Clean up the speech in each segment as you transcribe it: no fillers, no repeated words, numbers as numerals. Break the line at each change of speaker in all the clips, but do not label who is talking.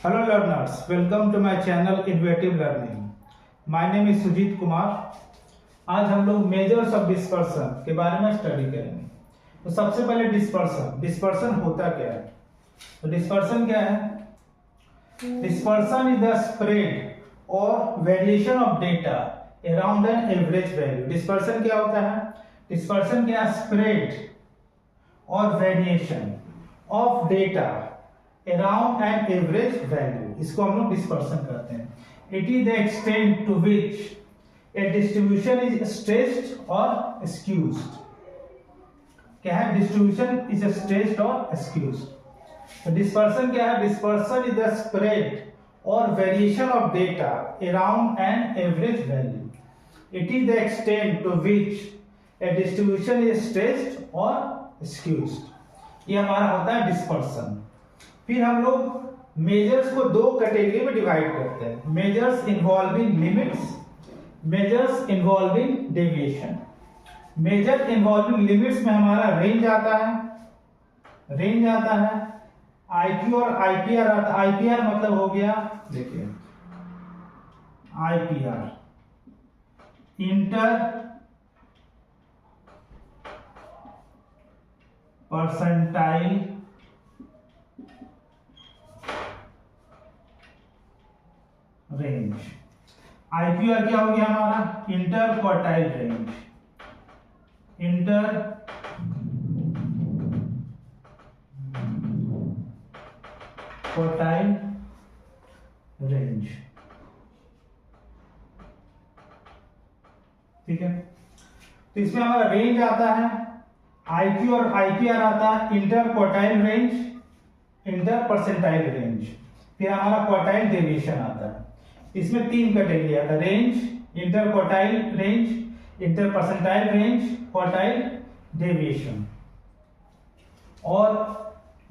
Hello learners, welcome to my channel Innovative Learning. My name is Sujit Kumar. आज हम लोग measures of dispersion के बारे में स्टडी करेंगे। तो सबसे पहले डिस्पर्सन होता क्या है? तो डिस्पर्सन क्या है? डिस्पर्सन इज द स्प्रेड और variation of data around an average value. Dispersion क्या होता है? डिस्पर्सन क्या है? स्प्रेड और variation of data around an average value, इसको हम लोग डिस्पर्सन करते हैं। It is the extent to which a distribution is stretched और स्क्यूज्ड। क्या है? डिस्ट्रीब्यूशन इज स्ट्रेच्ड और स्क्यूज्ड। तो डिस्पर्सन क्या है? डिस्पर्सन इज द स्प्रेड और variation of data around an average value. It is the extent to which a distribution is stretched और skewed. ये हमारा होता है डिस्पर्सन। फिर हम लोग मेजर्स को दो कैटेगरी में डिवाइड करते हैं, measures involving limits, measures involving deviation. Measure involving limits में हमारा रेंज आता है, आईक्यू और आईपीआर आता है। आईपीआर मतलब हो गया, देखिए आईपीआर इंटर परसेंटाइल रेंज। आईक्यूआर क्या हो गया हमारा? Inter quartile range. Inter quartile range, ठीक है। तो इसमें हमारा रेंज आता है, आईक्यू और आईपीआर आता है, inter quartile range, inter percentile range, फिर हमारा क्वार्टाइल डेविएशन आता है। इसमें तीन कैटेगरी आता है, range, inter quartile range, inter percentile range, quartile deviation. और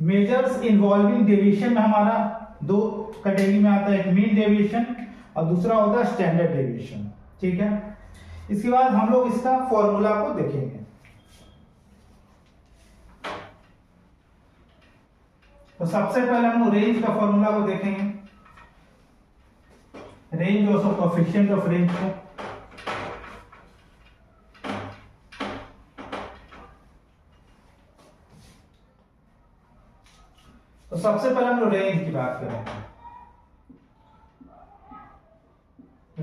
मेजर्स इन्वॉल्विंग डेविएशन में हमारा दो कैटेगरी में आता है, एक मीन डेविएशन और दूसरा होता है स्टैंडर्ड डेविएशन, ठीक है। इसके बाद हम लोग इसका फॉर्मूला को देखेंगे। तो सबसे पहले हम लोग रेंज का फॉर्मूला को देखेंगे, रेंज और कोएफिशिएंट ऑफ रेंज को। तो सबसे पहले हम लोग रेंज की बात करेंगे।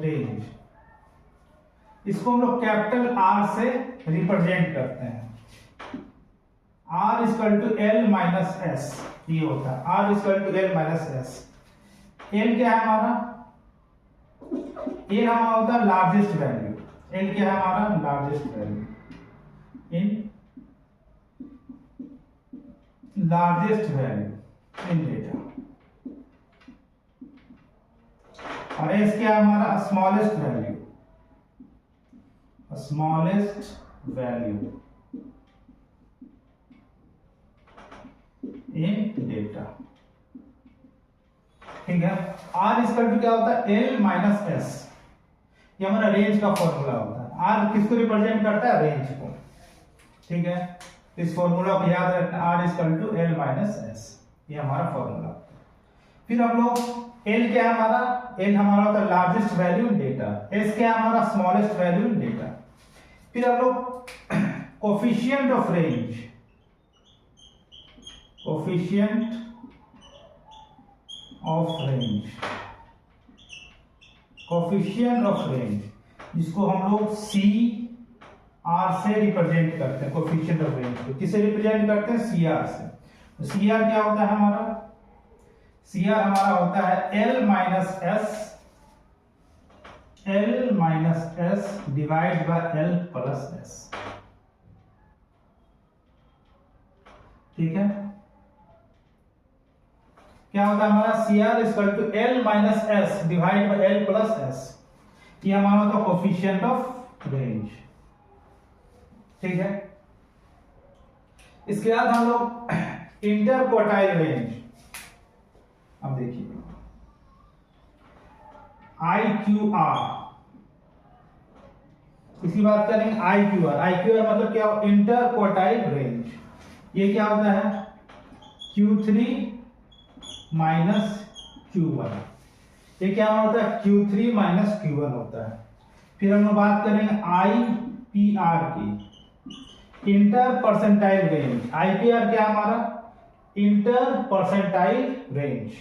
रेंज, इसको हम लोग कैपिटल आर से रिप्रेजेंट करते हैं। R equal to L minus S, ये होता है R equal to L minus S. L क्या है हमारा? एल हमारा होता है लार्जेस्ट वैल्यू। एल क्या है हमारा? Largest value in largest value in data. और एस क्या है हमारा? Smallest value, smallest value in data, ठीक है। आर इक्वल टू क्या होता है? L minus S. ये हमारा रेंज का फॉर्मूला होता है। आर किसको रिप्रेजेंट करता है? रेंज को, ठीक है। इस फॉर्मूला को याद रखना, R equal to L minus S, ये हमारा फॉर्मूला। फिर हम लोग एल क्या है हमारा? एल हमारा होता है largest value in data. S क्या है हमारा? Smallest value in data. फिर हम लोग coefficient of range, coefficient of range, coefficient of range, जिसको हम लोग सी आर से रिप्रेजेंट करते हैं। कोएफिशिएंट ऑफ रेंज को किससे रिप्रेजेंट करते हैं? सी आर से। तो सी आर क्या होता है हमारा? सी आर हमारा होता है L minus S, L minus S divide by L plus S, ठीक है। क्या होता है हमारा? C R equal to L minus S divide by L plus S, ये हमारा होता है कोएफिशिएंट ऑफ रेंज, ठीक है। इसके बाद हम लोग इंटर क्वार्टाइल रेंज, अब देखिए IQR, इसकी बात करेंगे IQR। IQR मतलब क्या? Inter quartile range. ये क्या होता है? Q3 minus Q1। ये क्या होता है, Q3 माइनस Q1 होता है। फिर हम लोग बात करेंगे IPR की, इंटर परसेंटाइल रेंज। IPR क्या हमारा, इंटर परसेंटाइल रेंज।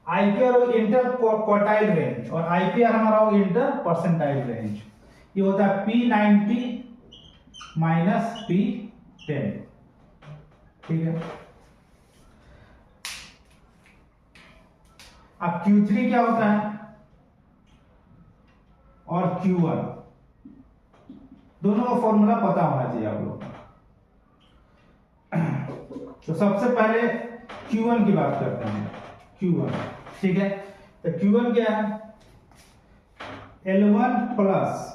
IPR हो इंटर क्वार्टाइल रेंज और IPR हमारा हो इंटर परसेंटाइल रेंज। ये होता है P90 माइनस P10। ठीक है। अब Q3 क्या होता है और Q1, दोनों का फॉर्मूला पता होना चाहिए आप लोग को। तो सबसे पहले Q1 की बात करते हैं। Q1, ठीक है। तो Q1 क्या है, L1 plus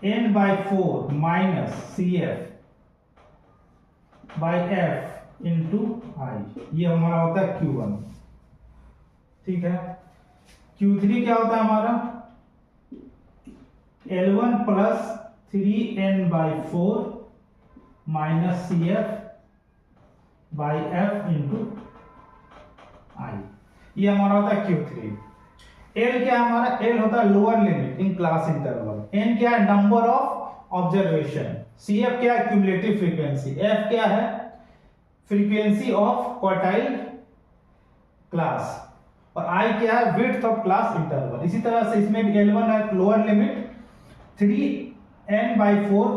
N/4 minus CF by F into I, ये हमारा होता है Q1। ठीक है। Q3 क्या होता है हमारा, L1 plus 3N/4 minus CF by F into I, ये हमारा होता है Q3। L क्या है हमारा, L होता है lower limit in class interval. N क्या है, नंबर ऑफ ऑब्जर्वेशन। CF क्या है, क्यूमुलेटिव फ्रीक्वेंसी। F क्या है, फ्रीक्वेंसी ऑफ क्वार्टाइल क्लास। और I क्या है, विड्थ ऑफ क्लास इंटरवल। इसी तरह से इसमें भी L1 है लोअर लिमिट, 3N/4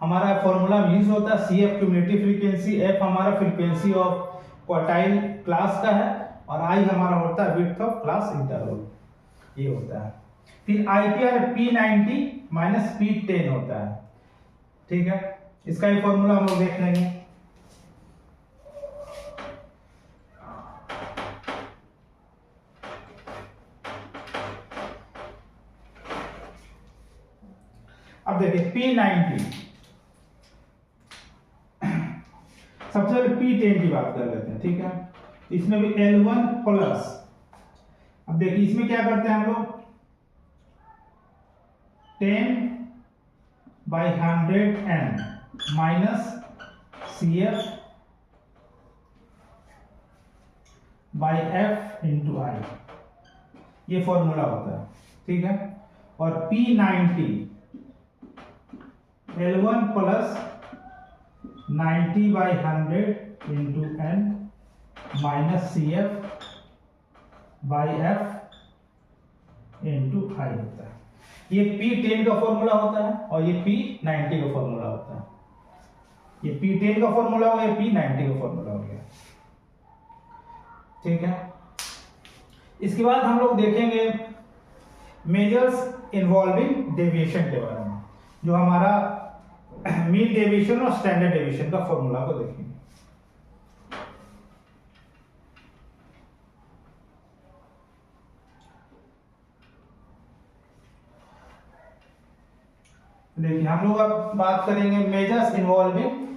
हमारा फॉर्मूला यूज होता है। CF क्यूमुलेटिव फ्रीक्वेंसी, F हमारा फ्रीक्वेंसी ऑफ क्वार्टाइल क्लास का है और I हमारा होता है विड्थ ऑफ क्लास इंटरवल, ये होता है। फिर IPR P90 माइनस P10 होता है। ठीक है, इसका ही फॉर्मूला हम लोग देख लेंगे। अब देखिए P90, सबसे पहले P10 की बात कर लेते हैं। ठीक है, इसमें भी L1 प्लस, अब देखिए इसमें क्या करते हैं हम लोग, 10/100N minus CF by F into I, ये फॉर्मूला होता है। ठीक है, और P90 L1 plus 90/100 into N minus CF by F into I होता है। ये P10 का फॉर्मूला होता है और ये P90 का फॉर्मूला होता है। ये P10 का फॉर्मूला हो गया, P90 का फॉर्मूला हो गया। ठीक है, इसके बाद हम लोग देखेंगे मेजर्स इन्वॉल्विंग डेविएशन के बारे में, जो हमारा मीन डेविएशन और स्टैंडर्ड डेविएशन का फॉर्मूला को देखेंगे। देखिए हम लोग अब बात करेंगे मेजर्स इन्वॉल्विंग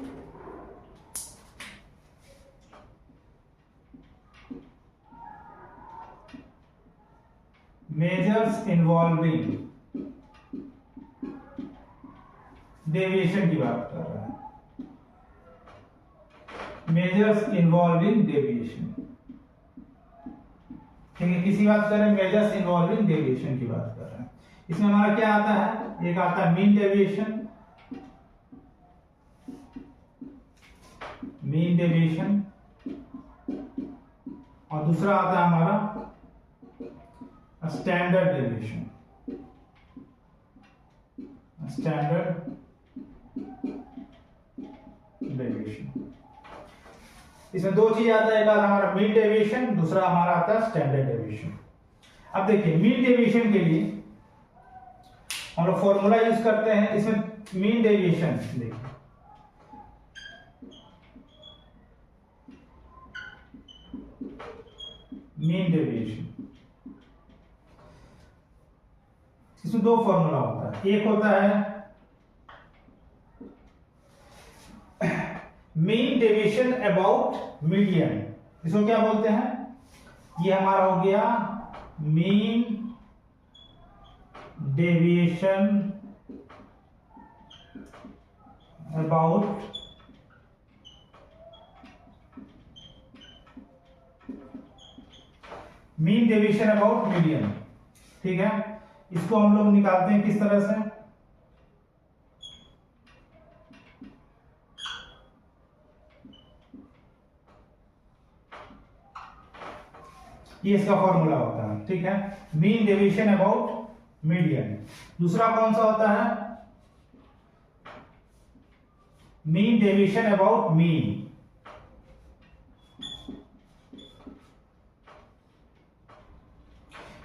डेविएशन की बात कर रहा है। मेजर्स इन्वॉल्विंग डेविएशन, ठीक है, किसी बात कर रहे हैं, मेजर्स इन्वॉल्विंग डेविएशन की बात कर रहे हैं। इसमें हमारा क्या आता है, एक आता है मीन डेविएशन, और दूसरा आता है हमारा स्टैंडर्ड डेविएशन। इसमें दो चीज आता है, एक आता हमारा मीन डेविएशन, दूसरा हमारा आता है स्टैंडर्ड डेविएशन। अब देखिए मीन डेविएशन के लिए हम लोग फॉर्मूला यूज करते हैं। इसमें मीन डेविएशन देखिए, मीन डेविएशन, इसमें दो फॉर्मूला होता है। एक होता है मीन डेविएशन अबाउट मीडियन, इसको क्या बोलते हैं, ये हमारा हो गया mean deviation about mean deviation about median. ठीक है, इसको हम लोग निकालते हैं किस तरह से, ये इसका फॉर्मूला होता है। ठीक है, मीन डेविएशन अबाउट मीडियन। दूसरा कौन सा होता है, मीन डेविएशन अबाउट मीन।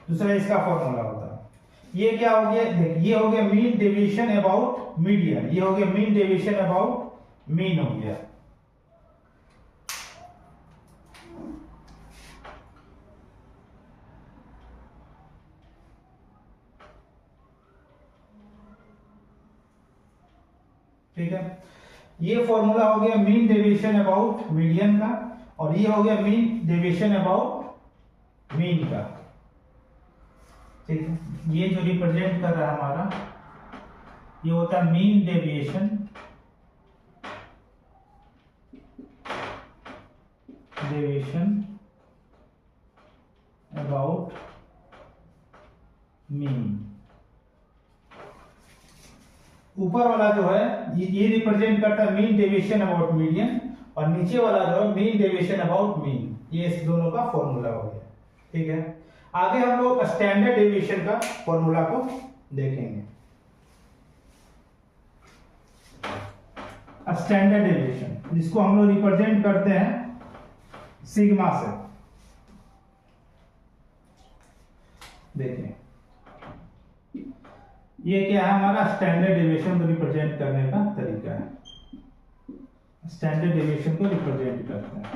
दूसरा इसका फॉर्मूला होता है। ये क्या हो गया, देखिए ये हो गया मीन डेविएशन अबाउट मीडियन, ये हो गया मीन डेविएशन अबाउट मीन हो गया। ठीक है, ये फॉर्मूला हो गया मीन डेविएशन अबाउट मीडियन का, और ये हो गया मीन डेविएशन अबाउट मीन का। ठीक है, ये जो रिप्रेजेंट कर रहा है हमारा, ये होता है मीन डेविएशन अबाउट मीन। ऊपर वाला जो है ये रिप्रेजेंट करता है मीन डेविएशन अबाउट मीडियन, और नीचे वाला जो है मीन डेविएशन अबाउट मीन। ये इस दोनों का फॉर्मूला हो गया। ठीक है, आगे हम लोग स्टैंडर्ड डेविएशन का फॉर्मूला को देखेंगे। स्टैंडर्ड डेविएशन, जिसको हम लोग रिप्रेजेंट करते हैं सिग्मा से। देखिए ये क्या है, हमारा स्टैंडर्ड डेविएशन को रिप्रेजेंट करने का तरीका है। स्टैंडर्ड डेविएशन को रिप्रेजेंट करते हैं,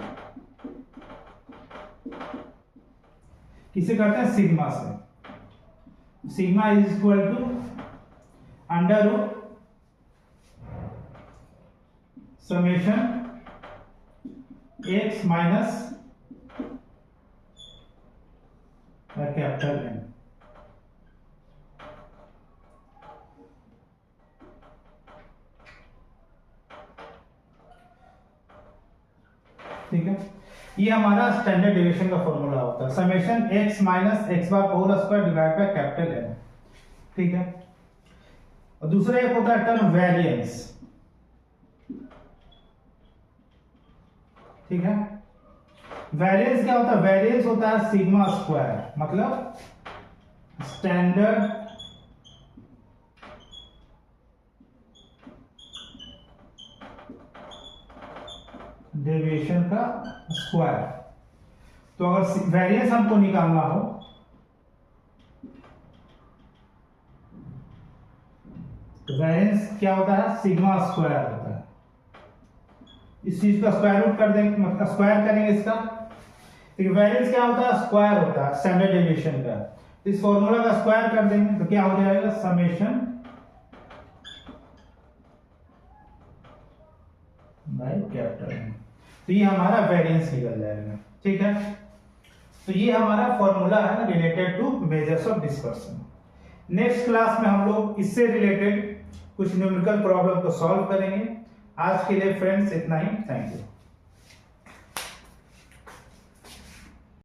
किसे करते हैं, सिग्मा से। Sigma is equal to under root summation X minus capital N. ठीक है, ये हमारा स्टैंडर्ड डेविएशन का फॉर्मूला होता है, summation X minus X bar whole square divide by capital N. ठीक है, और दूसरा एक होता है टर्म वेरिएंस। ठीक है, वेरिएंस क्या होता है, वेरिएंस होता है सिग्मा स्क्वायर, मतलब स्टैंडर्ड डेविएशन का स्क्वायर। तो अगर वेरिएंस हमको निकालना हो तो वेरिएंस क्या होता है, सिग्मा स्क्वायर होता है। इस चीज का स्क्वायर रूट कर देंगे, मतलब स्क्वायर करेंगे इसका। तो वेरिएंस क्या होता है, स्क्वायर होता है स्टैंडर्ड डेविएशन का। इस फॉर्मूला का स्क्वायर कर देंगे तो क्या हो जाएगा, समेशन बाय कैपिटल एन। तो ये हमारा वेरिएंस निकल जाएगा। ठीक है, तो ये हमारा फॉर्मूला है related to measures of dispersion. Next class में हम लोग इससे रिलेटेड कुछ न्यूमेरिकल प्रॉब्लम को सॉल्व करेंगे। आज के लिए फ्रेंड्स इतना ही, थैंक यू।